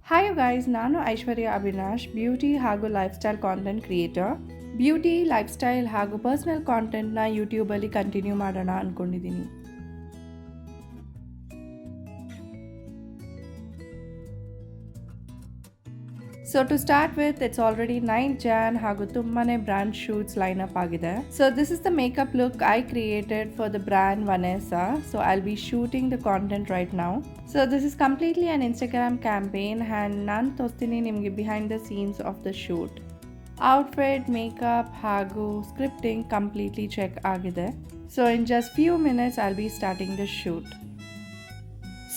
Hi guys, ನಾನು ಐಶ್ವರ್ಯ Avinash, beauty ಹಾಗೂ life style content creator. Beauty, life style ಹಾಗೂ personal ಕಾಂಟೆಂಟ್ನ ಯೂಟ್ಯೂಬಲ್ಲಿ ಕಂಟಿನ್ಯೂ ಮಾಡೋಣ ಅಂದ್ಕೊಂಡಿದ್ದೀನಿ. So to start with, it's already 9th Jan ಹಾಗೂ ತುಂಬಾನೇ ಬ್ರ್ಯಾಂಡ್ ಶೂಟ್ಸ್ ಲೈನ್ ಅಪ್ ಆಗಿದೆ. So this is the makeup look I created for the brand Vanessa. So I'll be shooting the content right now. So this is completely an Instagram campaign and ನಾನು ತೋರಿಸ್ತೀನಿ ನಿಮಗೆ behind the scenes of the shoot. Outfit, makeup ಹಾಗೂ scripting completely check ಆಗಿದೆ. So in just few minutes I'll be starting the shoot.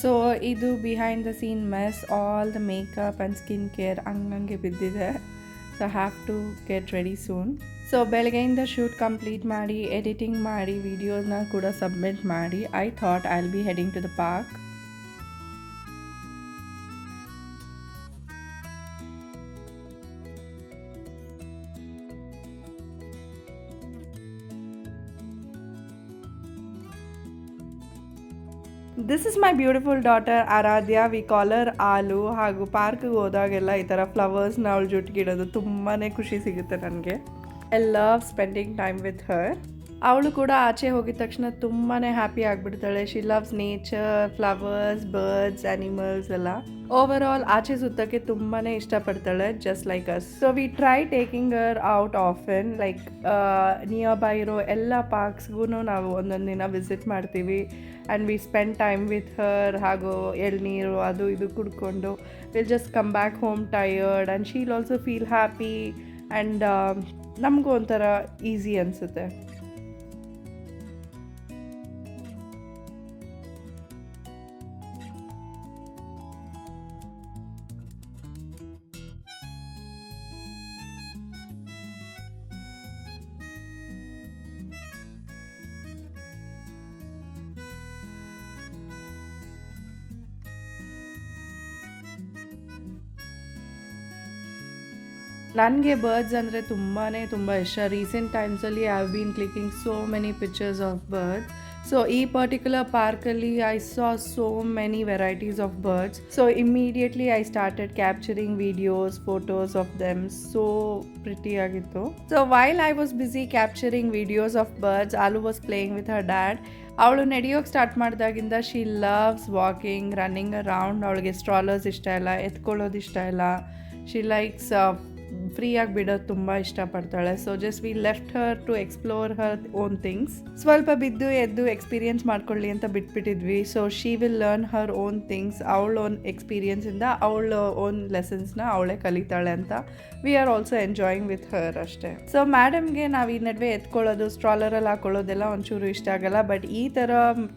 So ಇದು behind the scene mess, all the makeup and skin care ಹಂಗಂಗೆ ಬಿದ್ದಿದೆ. So have to get ready soon. So ಬೆಳಗ್ಗೆಯಿಂದ shoot complete ಮಾಡಿ, editing ಮಾಡಿ, ವಿಡಿಯೋಸ್ನ ಕೂಡ submit ಮಾಡಿ, I thought I will be heading to the park. This is my beautiful daughter Aaradhya. We call her. Aalu ಪಾರ್ಕ್ಗೆ ಹೋದಾಗೆಲ್ಲ ಈ ಥರ ಫ್ಲವರ್ಸ್ನ ಅವಳು ಜುಟ್ಟಿಗಿಡೋದು ತುಂಬಾ ಖುಷಿ ಸಿಗುತ್ತೆ ನನಗೆ. I love spending time with her. ಅವಳು ಕೂಡ ಆಚೆ ಹೋಗಿದ ತಕ್ಷಣ ತುಂಬಾ ಹ್ಯಾಪಿ ಆಗಿಬಿಡ್ತಾಳೆ. She loves nature, flowers, birds, animals ಎಲ್ಲ. ಓವರ್ ಆಲ್ ಆಚೆ ಸುತ್ತಕ್ಕೆ ತುಂಬಾ ಇಷ್ಟಪಡ್ತಾಳೆ, just like us. So we try taking her out often, like nearby ಇರೋ ಎಲ್ಲ ಪಾರ್ಕ್ಸ್ಗೂ ನಾವು ಒಂದೊಂದು ದಿನ ವಿಸಿಟ್ ಮಾಡ್ತೀವಿ. And we spend time with her. ಹಾಗೂ ಎಳ್ನೀರು ಅದು ಇದು ಕುಡ್ಕೊಂಡು will just come back home tired and Sheel also feel happy. And ನಮಗೂ ಒಂಥರ ಈಸಿ ಅನಿಸುತ್ತೆ. ನನಗೆ ಬರ್ಡ್ಸ್ ಅಂದರೆ ತುಂಬ ಇಷ್ಟ. ರೀಸೆಂಟ್ ಟೈಮ್ಸಲ್ಲಿ I have been clicking so many pictures of birds. So ಈ ಪರ್ಟಿಕ್ಯುಲರ್ ಪಾರ್ಕಲ್ಲಿ I saw so many varieties of birds. So immediately I started capturing videos, photos of them. So pretty ಆಗಿತ್ತು. So while I was busy capturing videos of birds, Aalu was playing with her dad. ಅವಳು ನಡೆಯೋಕ್ಕೆ start ಮಾಡಿದಾಗಿಂದ she loves walking, running around. ಅವಳಿಗೆ ಸ್ಟ್ರಾಲರ್ಸ್ ಇಷ್ಟ ಇಲ್ಲ, ಎತ್ಕೊಳ್ಳೋದು ಇಷ್ಟ ಇಲ್ಲ. She likes ಫ್ರೀಯಾಗಿ ಬಿಡೋದು ತುಂಬ ಇಷ್ಟಪಡ್ತಾಳೆ. So just we left her to explore her own things. ಸ್ವಲ್ಪ ಬಿದ್ದು ಎದ್ದು ಎಕ್ಸ್ಪೀರಿಯನ್ಸ್ ಮಾಡ್ಕೊಳ್ಳಿ ಅಂತ ಬಿಟ್ಬಿಟ್ಟಿದ್ವಿ. So she will learn her own things. ಅವಳ ಓನ್ ಎಕ್ಸ್ಪೀರಿಯನ್ಸಿಂದ ಅವಳ ಓನ್ ಲೆಸನ್ಸ್ನ ಅವಳೇ ಕಲಿತಾಳೆ ಅಂತ we are also enjoying with her ಅಷ್ಟೇ. ಸೊ ಮೇಡಮ್ಗೆ ನಾವು ಈ ನಡುವೆ ಎತ್ಕೊಳ್ಳೋದು, ಸ್ಟ್ರಾಲರಲ್ಲಿ ಹಾಕೊಳ್ಳೋದೆಲ್ಲ ಒಂಚೂರು ಇಷ್ಟ ಆಗಲ್ಲ. ಬಟ್ ಈ ಥರ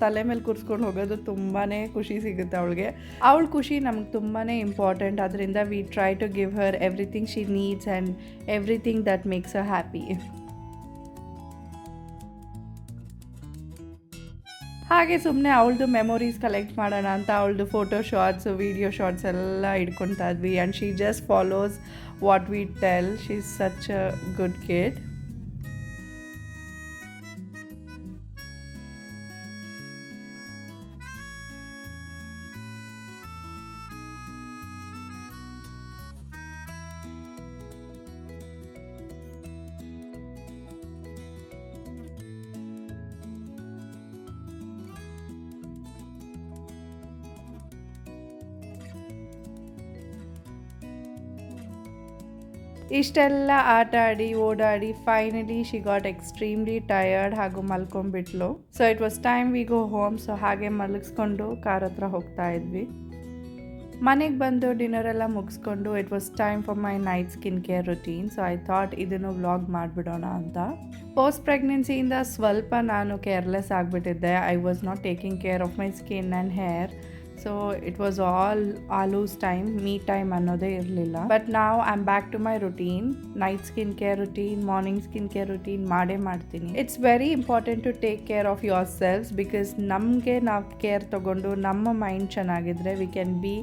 ತಲೆ ಮೇಲೆ ಕೂರಿಸ್ಕೊಂಡು ಹೋಗೋದು ತುಂಬಾ ಖುಷಿ ಸಿಗುತ್ತೆ ಅವಳಿಗೆ. ಅವಳ ಖುಷಿ ನಮ್ಗೆ ತುಂಬಾ ಇಂಪಾರ್ಟೆಂಟ್. ಅದರಿಂದ we try to give her everything she needs and everything that makes her happy. ಹಾಗೆ ಸುಮ್ಮನೆ ಅವಳದು ಮೆಮೊರೀಸ್ ಕಲೆಕ್ಟ್ ಮಾಡೋಣ ಅಂತ ಅವಳದು ಫೋಟೋ ಶಾಟ್ಸ್, ವಿಡಿಯೋ ಶಾಟ್ಸ್ ಎಲ್ಲ ಇಟ್ಕೊತಾ ಇದ್ವಿ. And she just follows what we tell. She is such a good kid. ಇಷ್ಟೆಲ್ಲ ಆಟ ಆಡಿ ಓಡಾಡಿ finally she got extremely tired ಹಾಗೂ ಮಲ್ಕೊಂಡ್ಬಿಟ್ಲು. So it was time we go home. So ಹಾಗೆ ಮಲಗಿಸ್ಕೊಂಡು ಕಾರ್ ಹತ್ರ ಹೋಗ್ತಾ ಇದ್ವಿ. ಮನೆಗೆ ಬಂದು ಡಿನ್ನರೆಲ್ಲ ಮುಗಿಸ್ಕೊಂಡು it was time for my night skin care routine. So I thought ಇದನ್ನು ವ್ಲಾಗ್ ಮಾಡಿಬಿಡೋಣ ಅಂತ. ಪೋಸ್ಟ್ ಪ್ರೆಗ್ನೆನ್ಸಿಯಿಂದ ಸ್ವಲ್ಪ ನಾನು ಕೇರ್ಲೆಸ್ ಆಗಿಬಿಟ್ಟಿದ್ದೆ. I was not taking care of my skin and hair. So it was all Aalu's time, me time ಅನ್ನೋದೇ ಇರಲಿಲ್ಲ. But ನಾವು I am back to my routine. Night skin care routine, morning skin care routine ಮಾಡೇ ಮಾಡ್ತೀನಿ. It's very important to take care of your selfs. Because ನಮಗೆ ನಾವು care ತೊಗೊಂಡು ನಮ್ಮ mind ಚೆನ್ನಾಗಿದ್ರೆ we can be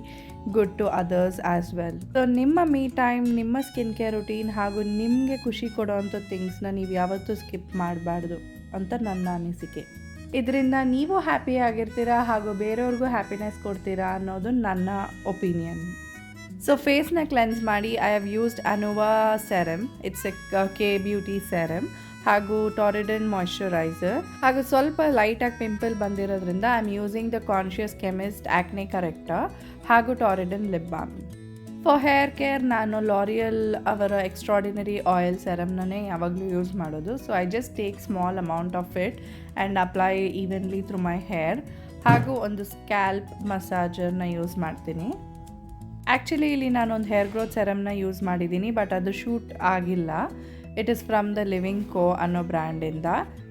good to others as well. So ನಿಮ್ಮ me time, ನಿಮ್ಮ skin care routine ಹಾಗೂ ನಿಮಗೆ ಖುಷಿ ಕೊಡೋವಂಥ ಥಿಂಗ್ಸ್ನ ನೀವು ಯಾವತ್ತೂ ಸ್ಕಿಪ್ ಮಾಡಬಾರ್ದು ಅಂತ ನನ್ನ ಅನಿಸಿಕೆ. ಇದರಿಂದ ನೀವು ಹ್ಯಾಪಿ ಆಗಿರ್ತೀರಾ ಹಾಗೂ ಬೇರೆಯವ್ರಿಗೂ ಹ್ಯಾಪಿನೆಸ್ ಕೊಡ್ತೀರಾ ಅನ್ನೋದು ನನ್ನ ಒಪಿನಿಯನ್. ಸೊ ಫೇಸ್ನ ಕ್ಲೆನ್ಸ್ ಮಾಡಿ I have used Anua serum, it's a K beauty serum, ಹಾಗೂ ಟಾರಿಡನ್ ಮಾಯ್ಶ್ಚರೈಸರ್, ಹಾಗೂ ಸ್ವಲ್ಪ ಲೈಟಾಗಿ ಪಿಂಪಲ್ ಬಂದಿರೋದ್ರಿಂದ I am using the Conscious Chemist acne corrector ಹಾಗೂ Torriden lip balm. For hair care ನಾನು ಲಾರಿಯಲ್ ಅವರ ಎಕ್ಸ್ಟ್ರಾಡಿನರಿ ಆಯಿಲ್ ಸೆರಮ್ನೇ ಯಾವಾಗಲೂ ಯೂಸ್ ಮಾಡೋದು. So I just take small amount of it and apply evenly through my hair. ಹಾಗೂ ಒಂದು scalp ಮಸಾಜರ್ನ use ಮಾಡ್ತೀನಿ. ಆ್ಯಕ್ಚುಲಿ ಇಲ್ಲಿ ನಾನೊಂದು ಹೇರ್ ಗ್ರೋತ್ ಸೆರಮ್ನ ಯೂಸ್ ಮಾಡಿದ್ದೀನಿ, ಬಟ್ ಅದು ಶೂಟ್ ಆಗಿಲ್ಲ. It is from the Living Co ಅನ್ನೋ ಬ್ರ್ಯಾಂಡಿಂದ.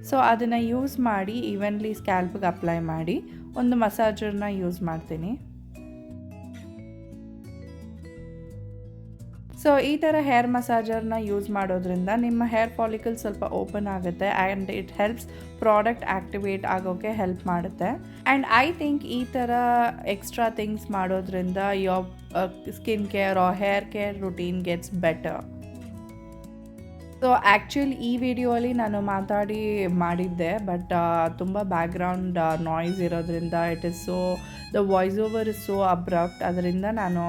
ಸೊ ಅದನ್ನು ಯೂಸ್ ಮಾಡಿ ಈವನ್ಲಿ ಸ್ಕ್ಯಾಲ್ಪ್ಗೆ ಅಪ್ಲೈ ಮಾಡಿ ಒಂದು ಮಸಾಜರ್ನ ಯೂಸ್ ಮಾಡ್ತೀನಿ. ಸೊ ಈ ಥರ ಹೇರ್ ಮಸಾಜರ್ನ ಯೂಸ್ ಮಾಡೋದ್ರಿಂದ ನಿಮ್ಮ ಹೇರ್ ಫಾಲಿಕಲ್ ಸ್ವಲ್ಪ ಓಪನ್ ಆಗುತ್ತೆ and it helps product activate ಆಗೋಕ್ಕೆ ಹೆಲ್ಪ್ ಮಾಡುತ್ತೆ. ಆ್ಯಂಡ್ ಐ ಥಿಂಕ್ ಈ ಥರ ಎಕ್ಸ್ಟ್ರಾ ಥಿಂಗ್ಸ್ ಮಾಡೋದ್ರಿಂದ your skin care or hair care routine gets better. So actually ಈ ವಿಡಿಯೋಲಿ ನಾನು ಮಾಡಿದ್ದೆ, ಬಟ್ ತುಂಬ ಬ್ಯಾಕ್ಗ್ರೌಂಡ್ ನಾಯ್ಸ್ ಇರೋದ್ರಿಂದ the voice over is so abrupt. ಅದರಿಂದ ನಾನು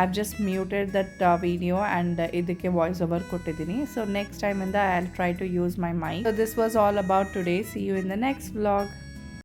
I've just muted that video and ಇದಕ್ಕೆ ವಾಯ್ಸ್ ಓವರ್ ಕೊಟ್ಟಿದ್ದೀನಿ. ಸೊ ನೆಕ್ಸ್ಟ್ ಟೈಮಿಂದ I'll try to use my mic. So this was all about today. See you in the next vlog.